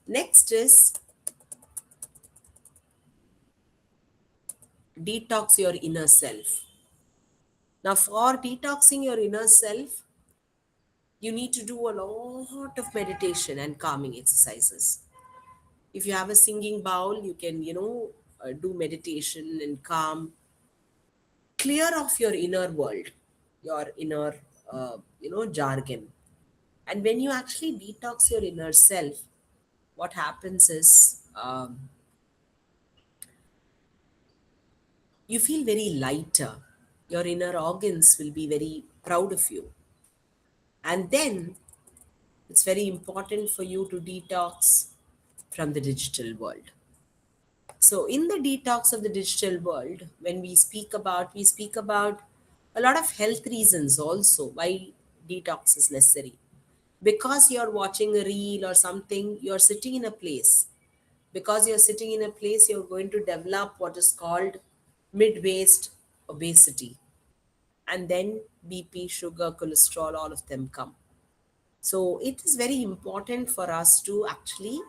Next is detox your inner self. Now, for detoxing your inner self, you need to do a lot of meditation and calming exercises. If you have a singing bowl, you can, do meditation and calm, clear off your inner world, your inner, jargon. And when you actually detox your inner self, what happens is you feel very lighter. Your inner organs will be very proud of you. And then it's very important for you to detox from the digital world. So, in the detox of the digital world, when we speak about a lot of health reasons also why detox is necessary. Because you're watching a reel or something, you're sitting in a place. Because you're sitting in a place, you're going to develop what is called mid waist obesity. And then BP, sugar, cholesterol, all of them come. So it is very important for us to actually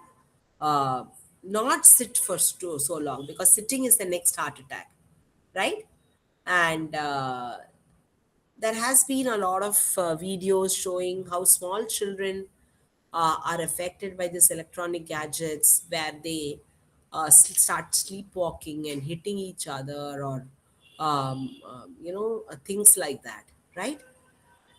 uh, not sit for so long, because sitting is the next heart attack, right? And there has been a lot of videos showing how small children are affected by these electronic gadgets, where they start sleepwalking and hitting each other, or things like that, right?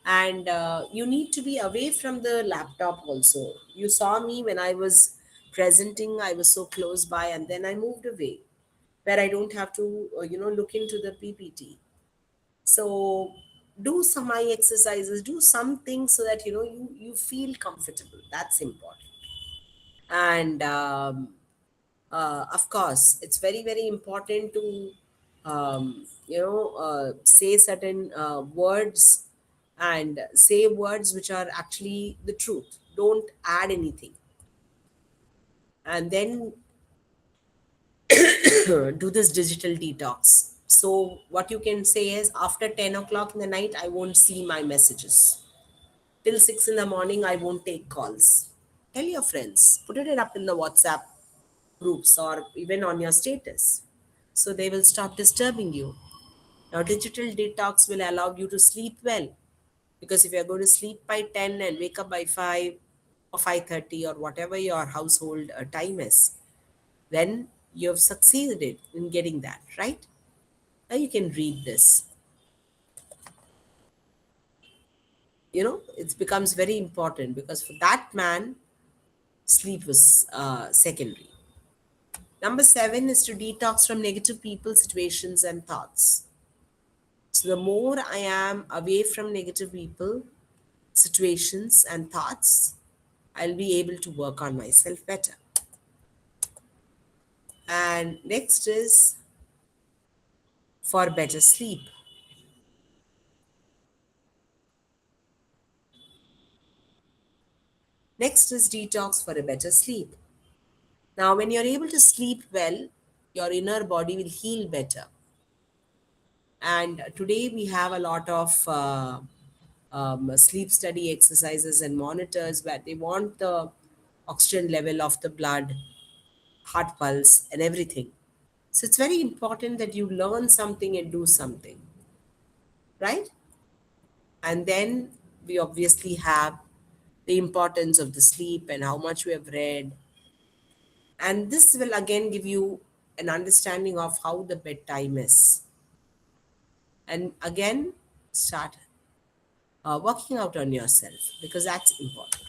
And you need to be away from the laptop also. You saw me when I was presenting, I was so close by, and then I moved away where I don't have to look into the PPT. So do some eye exercises, do something so that you feel comfortable. That's important. And of course, it's very, very important to say certain words, and say words which are actually the truth. Don't add anything. And then do this digital detox. So what you can say is, after 10 o'clock in the night, I won't see my messages. Till 6 in the morning, I won't take calls. Tell your friends, put it up in the WhatsApp groups or even on your status, so they will stop disturbing you. Now, digital detox will allow you to sleep well, because if you're going to sleep by 10 and wake up by 5 or 5:30 or whatever your household time is, then you have succeeded in getting that, right? Now you can read this. It becomes very important, because for that man, sleep was secondary. Number 7 is to detox from negative people, situations, and thoughts. So, the more I am away from negative people, situations, and thoughts, I'll be able to work on myself better. And next is for better sleep. Next is detox for a better sleep. Now, when you're able to sleep well, your inner body will heal better. And today we have a lot of sleep study exercises and monitors, where they want the oxygen level of the blood, heart pulse, and everything. So it's very important that you learn something and do something, right? And then we obviously have the importance of the sleep and how much we have read. And this will again give you an understanding of how the bedtime is. And again, start working out on yourself, because that's important.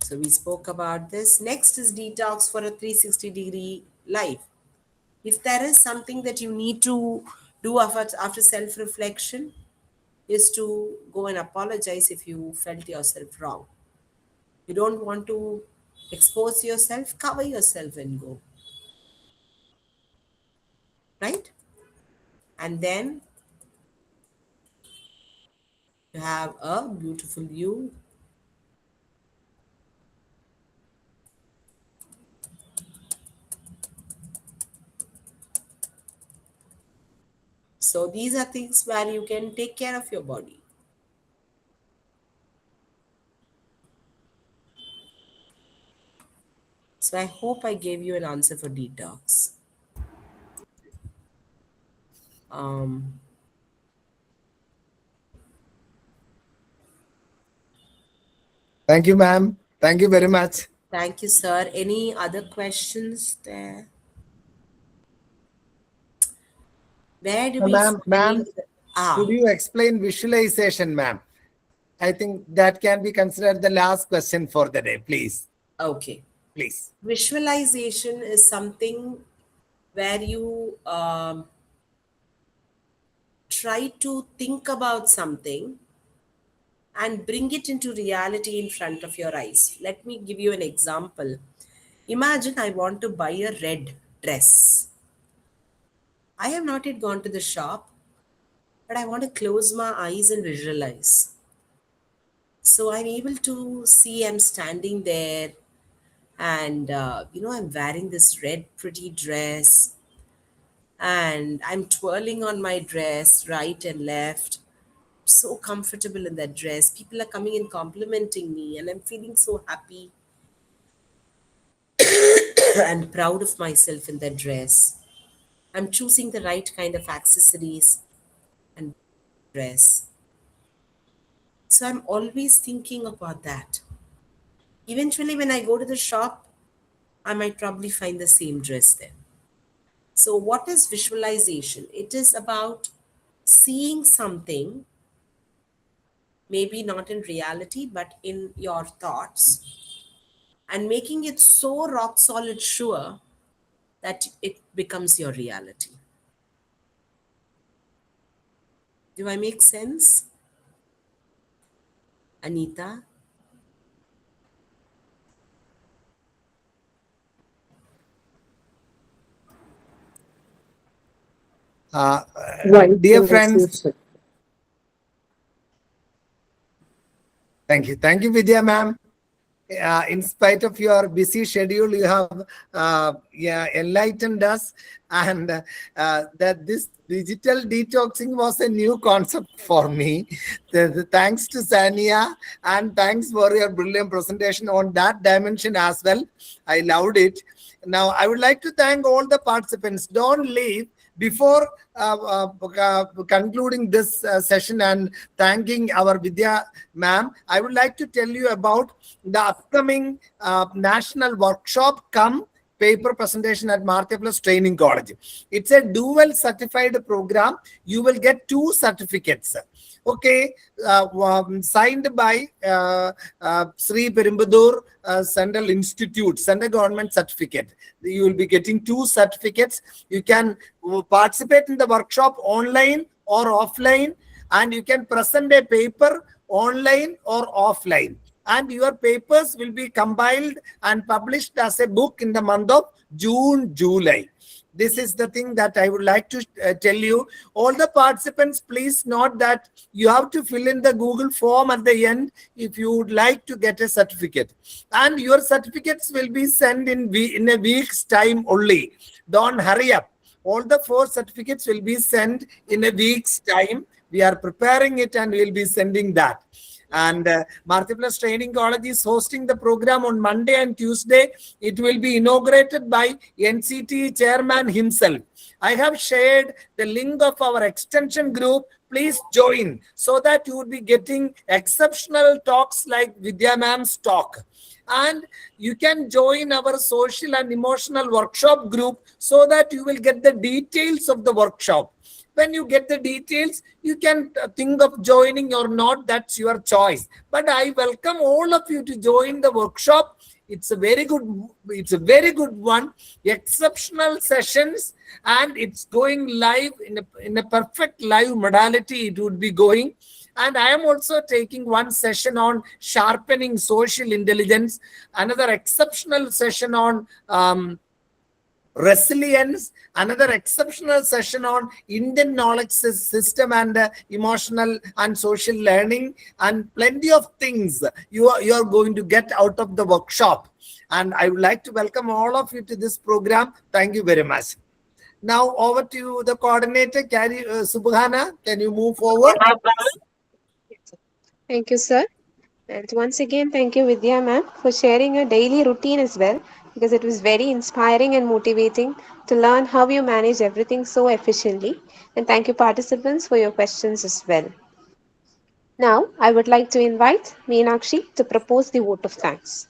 So So we spoke about this. Next is detox for a 360-degree life. If there is something that you need to do after self-reflection, is to go and apologize if you felt yourself wrong. You don't want to expose yourself, cover yourself and go. Right? And then you have a beautiful view. So these are things where you can take care of your body. So I hope I gave you an answer for detox. Um, Thank you, ma'am. Thank you very much. Thank you, sir. Any other questions there? Where do we Ma'am, find could you explain visualization, ma'am? I think that can be considered the last question for the day, please. Okay. Please. Visualization is something where you try to think about something and bring it into reality in front of your eyes. Let me give you an example. Imagine I want to buy a red dress. I have not yet gone to the shop, but I want to close my eyes and visualize. So I'm able to see I'm standing there and, I'm wearing this red pretty dress and I'm twirling on my dress right and left. So comfortable in that dress. People are coming and complimenting me, and I'm feeling so happy and proud of myself in that dress. I'm choosing the right kind of accessories and dress. So I'm always thinking about that. Eventually, when I go to the shop, I might probably find the same dress there. So, what is visualization? It is about seeing something, maybe not in reality, but in your thoughts, and making it so rock solid sure that it becomes your reality. Do I make sense? Anita? Dear friends, thank you. Thank you, Vidya ma'am. In spite of your busy schedule, you have enlightened us, and that this digital detoxing was a new concept for me. Thanks to Sania, and thanks for your brilliant presentation on that dimension as well. I loved it. Now, I would like to thank all the participants. Don't leave before concluding this session and thanking our Vidya ma'am. I would like to tell you about the upcoming national workshop come paper presentation at Martha Plus Training College. It's a dual certified program. You will get 2 certificates. Okay, signed by Sri Perimbudur Central Institute, Central Government Certificate. You will be getting 2 certificates. You can participate in the workshop online or offline, and you can present a paper online or offline. And your papers will be compiled and published as a book in the month of June, July. This is the thing that I would like to tell you. All the participants, please note that you have to fill in the Google form at the end if you would like to get a certificate. And your certificates will be sent in a week's time only. Don't hurry up. All the 4 certificates will be sent in a week's time. We are preparing it and we will be sending that. And Martha Plus Training College is hosting the program on Monday and Tuesday. It will be inaugurated by NCT chairman himself. I have shared the link of our extension group. Please join so that you would be getting exceptional talks like Vidya ma'am's talk. And you can join our social and emotional workshop group so that you will get the details of the workshop. When you get the details, you can think of joining or not. That's your choice. But I welcome all of you to join the workshop. It's a very good one. Exceptional sessions, and it's going live in a perfect live modality. It would be going. And I am also taking one session on sharpening social intelligence, another exceptional session on resilience, another exceptional session on Indian knowledge system and emotional and social learning, and plenty of things you are going to get out of the workshop. And I would like to welcome all of you to this program. Thank you very much. Now over to the coordinator, Subhana. Can you move forward? Thank you, sir. And once again, thank you, Vidya ma'am, for sharing your daily routine as well, because it was very inspiring and motivating to learn how you manage everything so efficiently. And thank you, participants, for your questions as well. Now, I would like to invite Meenakshi to propose the vote of thanks.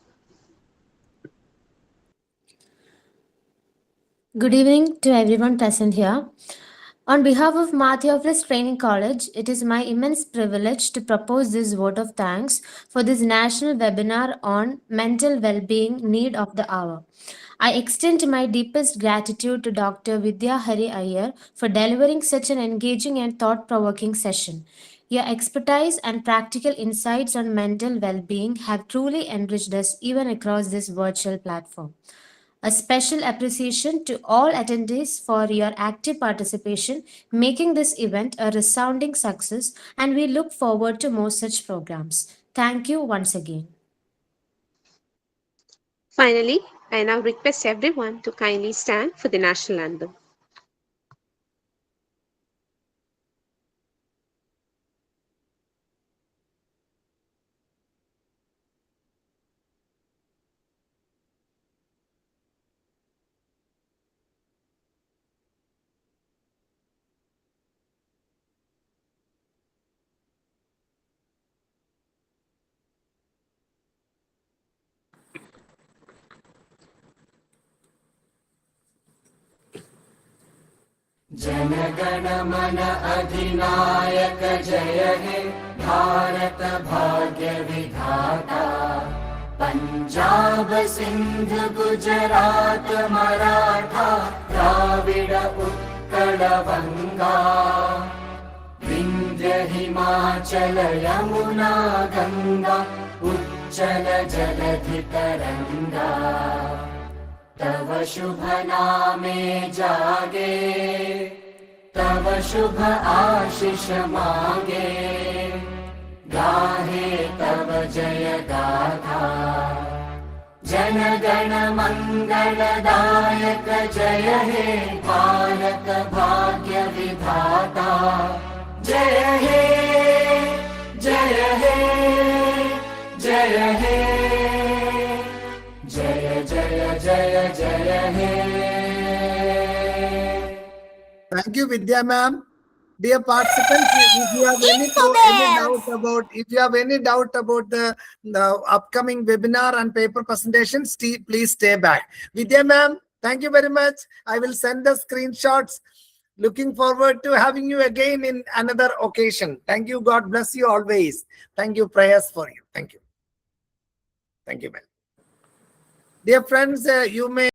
Good evening to everyone present here. On behalf of Mathiophilus Training College, it is my immense privilege to propose this vote of thanks for this national webinar on mental well-being need of the hour. I extend my deepest gratitude to Dr. Vidya Hari Iyer for delivering such an engaging and thought-provoking session. Your expertise and practical insights on mental well-being have truly enriched us even across this virtual platform. A special appreciation to all attendees for your active participation, making this event a resounding success, and we look forward to more such programs. Thank you once again. Finally, I now request everyone to kindly stand for the national anthem. जनगण मन अधिनायक जय हे भारत भाग्य विधाता पंजाब सिंध गुजरात मराठा द्राविड उत्कल बंगा विंध्य हिमाचल यमुना गंगा उच्चल जलधि तरंगा तव शुभ नामे जागे तव शुभ आशीष मांगे गाहे तव जय गाथा जन गण मंगलदायक जय हे भारत भाग्य विधाता जय हे जय हे जय हे जय जय जय जय हे. Thank you, Vidya ma'am. Dear participants, if you have any doubt about the upcoming webinar and paper presentation, please stay back. Vidya ma'am, thank you very much. I will send the screenshots. Looking forward to having you again in another occasion. Thank you. God bless you always. Thank you. Prayers for you. Thank you. Thank you, ma'am. Dear friends, you may